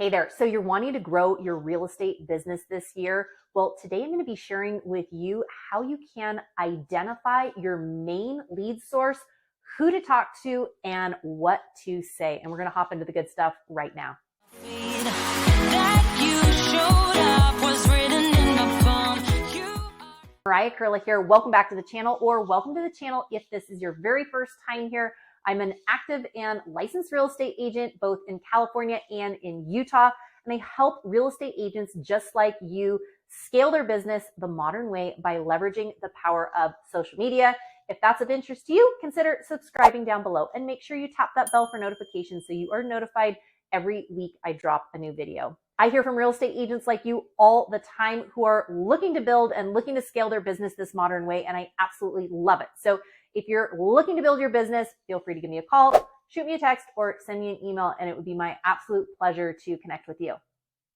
Hey there. So you're wanting to grow your real estate business this year. Well, today I'm going to be sharing with you how you can identify your main lead source, who to talk to, and what to say. And we're going to hop into the good stuff right now. Mariah Koehle here. Welcome back to the channel, or welcome to the channel if this is your very first time here. I'm an active and licensed real estate agent, both in California and in Utah, and I help real estate agents just like you scale their business the modern way by leveraging the power of social media. If that's of interest to you, consider subscribing down below and make sure you tap that bell for notifications so you are notified every week I drop a new video. I hear from real estate agents like you all the time who are looking to build and looking to scale their business this modern way, and I absolutely love it. So if you're looking to build your business, feel free to give me a call, shoot me a text, or send me an email, and it would be my absolute pleasure to connect with you.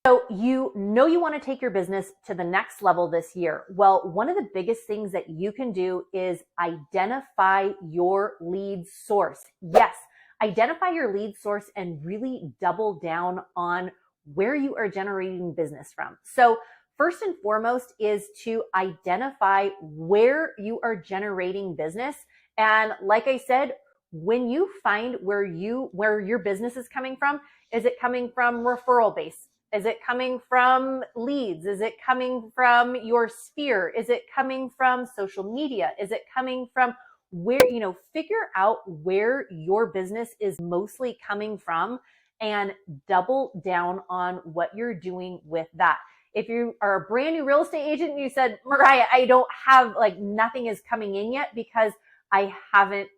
So you know you want to take your business to the next level this year. Well, one of the biggest things that you can do is identify your lead source. Yes, identify your lead source and really double down on where you are generating business from. So first and foremost is to identify where you are generating business. And like I said, when you find where your business is coming from, is it coming from referral base? Is it coming from leads? Is it coming from your sphere? Is it coming from social media? Is it coming from where, figure out where your business is mostly coming from and double down on what you're doing with that. If you are a brand new real estate agent and you said, Mariah, I don't have, nothing is coming in yet because I haven't,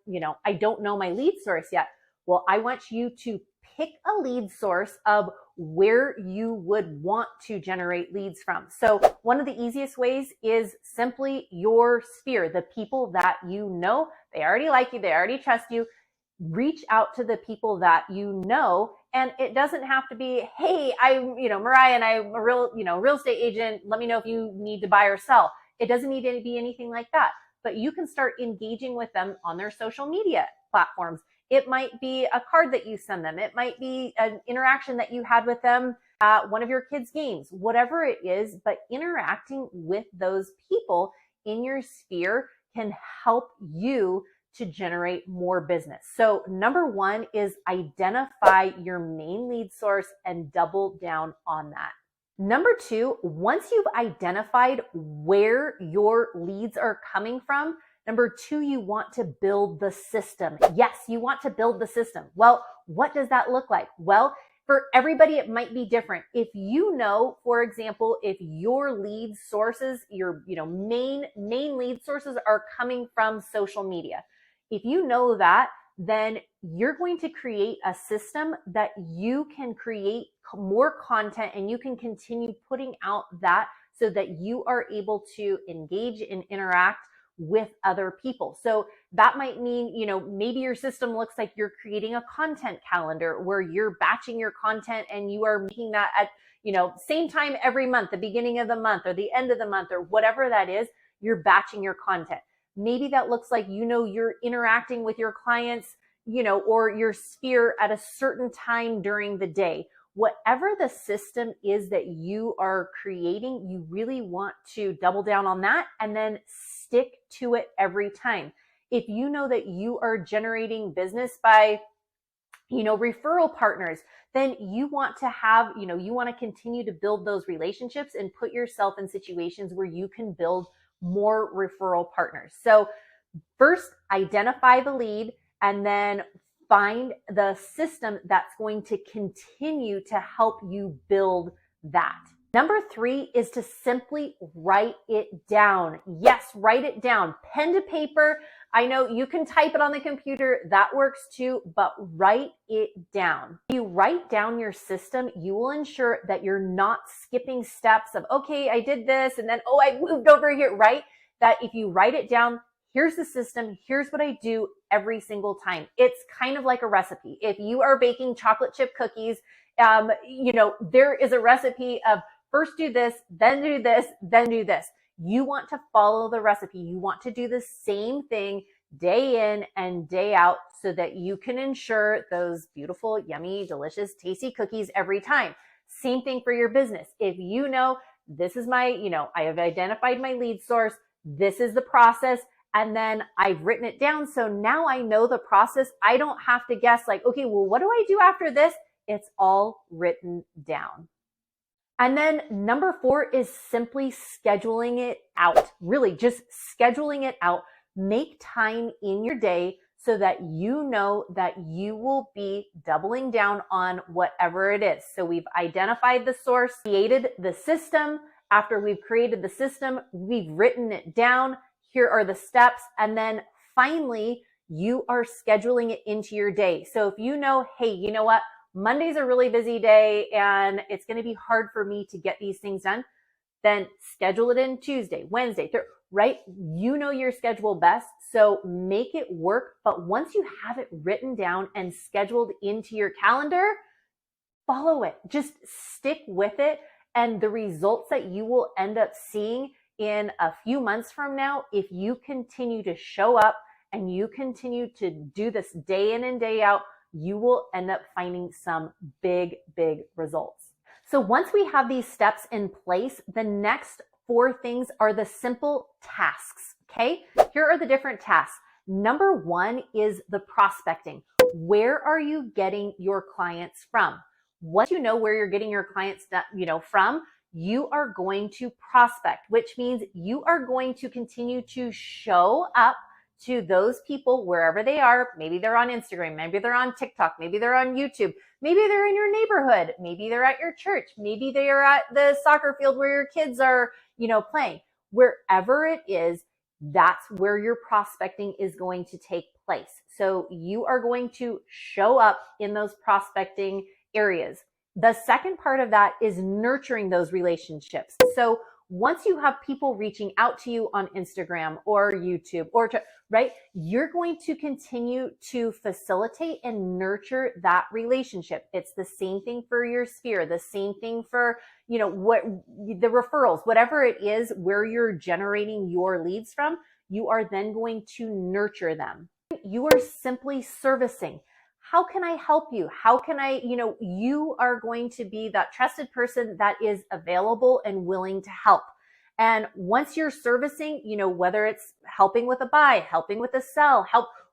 I don't know my lead source yet. Well, I want you to pick a lead source of where you would want to generate leads from. So one of the easiest ways is simply your sphere, the people that you know. They already like you, they already trust you. Reach out to the people that you know, and it doesn't have to be, hey, I'm, Mariah, and I'm a real estate agent. Let me know if you need to buy or sell. It doesn't need to be anything like that, but you can start engaging with them on their social media platforms. It might be a card that you send them. It might be an interaction that you had with them at one of your kids' games, whatever it is, but interacting with those people in your sphere can help you to generate more business. So number one is identify your main lead source and double down on that. Number two, once you've identified where your leads are coming from, number two, you want to build the system. Yes, you want to build the system. Well, what does that look like? Well, for everybody, it might be different. If you know, for example, if your lead sources, your main lead sources are coming from social media, if you know that, then you're going to create a system that you can create more content and you can continue putting out that so that you are able to engage and interact with other people. So that might mean, maybe your system looks like you're creating a content calendar where you're batching your content and you are making that at, same time every month, the beginning of the month or the end of the month or whatever that is, you're batching your content. Maybe that looks like, you're interacting with your clients, or your sphere at a certain time during the day. Whatever the system is that you are creating, you really want to double down on that and then stick to it every time. If you know that you are generating business by, referral partners, then you want to have, you want to continue to build those relationships and put yourself in situations where you can build more referral partners. So first, identify the lead and then find the system that's going to continue to help you build that. Number three is to simply write it down. Yes, write it down. Pen to paper. I know you can type it on the computer. That works too, but write it down. If you write down your system, you will ensure that you're not skipping steps of, okay, I did this and then, oh, I moved over here, right? That if you write it down, here's the system, here's what I do every single time. It's kind of like a recipe. If you are baking chocolate chip cookies, there is a recipe of first do this, then do this, then do this. You want to follow the recipe. You want to do the same thing day in and day out so that you can ensure those beautiful, yummy, delicious, tasty cookies every time. Same thing for your business. If you know, this is my, I have identified my lead source, this is the process, and then I've written it down. So now I know the process. I don't have to guess like, okay, well, what do I do after this? It's all written down. And then number 4 is simply scheduling it out. Really just scheduling it out. Make time in your day so that you know that you will be doubling down on whatever it is. So we've identified the source, created the system. After we've created the system, we've written it down. Here are the steps. And then finally, you are scheduling it into your day. So if you know, hey, you know what? Monday's a really busy day and it's going to be hard for me to get these things done, then schedule it in Tuesday, Wednesday, Thursday, right? You know your schedule best, so make it work. But once you have it written down and scheduled into your calendar, follow it. Just stick with it. And the results that you will end up seeing in a few months from now, if you continue to show up and you continue to do this day in and day out, you will end up finding some big, big results. So once we have these steps in place, the next 4 things are the simple tasks, okay? Here are the different tasks. Number 1 is the prospecting. Where are you getting your clients from? Once you know where you're getting your clients, from, you are going to prospect, which means you are going to continue to show up to those people wherever they are. Maybe they're on Instagram, maybe they're on TikTok, maybe they're on YouTube, maybe they're in your neighborhood, maybe they're at your church, maybe they are at the soccer field where your kids are, playing. Wherever it is, that's where your prospecting is going to take place. So you are going to show up in those prospecting areas. The second part of that is nurturing those relationships. So once you have people reaching out to you on Instagram or YouTube right, you're going to continue to facilitate and nurture that relationship. It's the same thing for your sphere, the same thing for, what the referrals, whatever it is where you're generating your leads from, you are then going to nurture them. You are simply servicing. How can I help you? How can I, you are going to be that trusted person that is available and willing to help. And once you're servicing, whether it's helping with a buy, helping with a sell,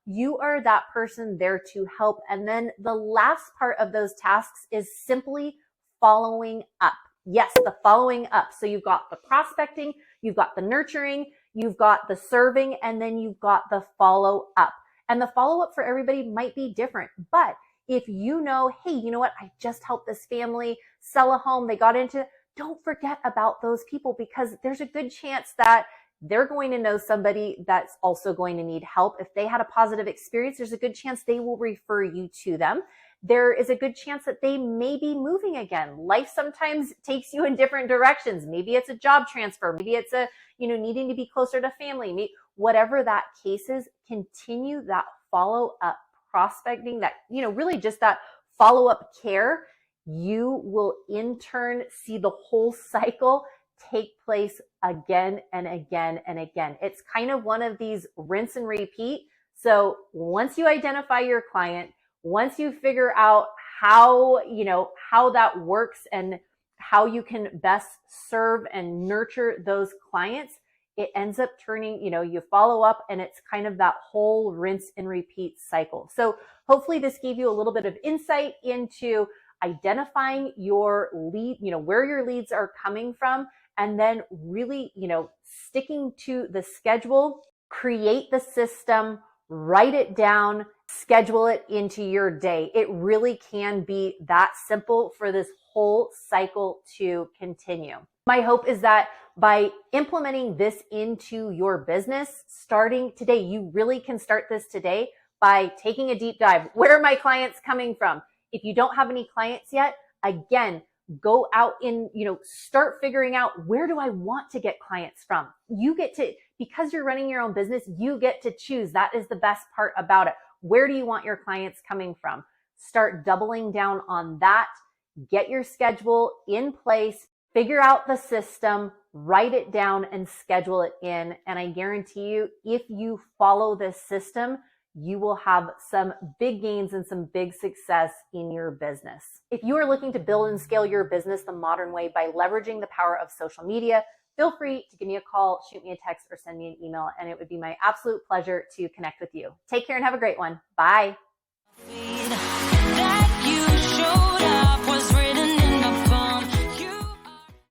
you are that person there to help. And then the last part of those tasks is simply following up. Yes, the following up. So you've got the prospecting, you've got the nurturing, you've got the serving, and then you've got the follow up. And the follow-up for everybody might be different. But if you know, hey, you know what? I just helped this family sell a home. They got into, don't forget about those people, because there's a good chance that they're going to know somebody that's also going to need help. If they had a positive experience, there's a good chance they will refer you to them. There is a good chance that they may be moving again. Life sometimes takes you in different directions. Maybe it's a job transfer. Maybe it's a, needing to be closer to family. Whatever that case is, continue that follow-up prospecting, that, really just that follow-up care. You will in turn see the whole cycle take place again and again and again. It's kind of one of these rinse and repeat. So once you identify your client, once you figure out how that works and how you can best serve and nurture those clients, it ends up turning, you follow up and it's kind of that whole rinse and repeat cycle. So hopefully this gave you a little bit of insight into identifying your lead, where your leads are coming from, and then really, sticking to the schedule, create the system, write it down, schedule it into your day. It really can be that simple for this whole cycle to continue. My hope is that by implementing this into your business, starting today, you really can start this today by taking a deep dive. Where are my clients coming from? If you don't have any clients yet, again, go out and, start figuring out, where do I want to get clients from? You get to, because you're running your own business, you get to choose. That is the best part about it. Where do you want your clients coming from? Start doubling down on that. Get your schedule in place, figure out the system, write it down and schedule it in. And I guarantee you, if you follow this system, you will have some big gains and some big success in your business. If you are looking to build and scale your business the modern way by leveraging the power of social media, feel free to give me a call, shoot me a text, or send me an email, and it would be my absolute pleasure to connect with you. Take care and have a great one. Bye.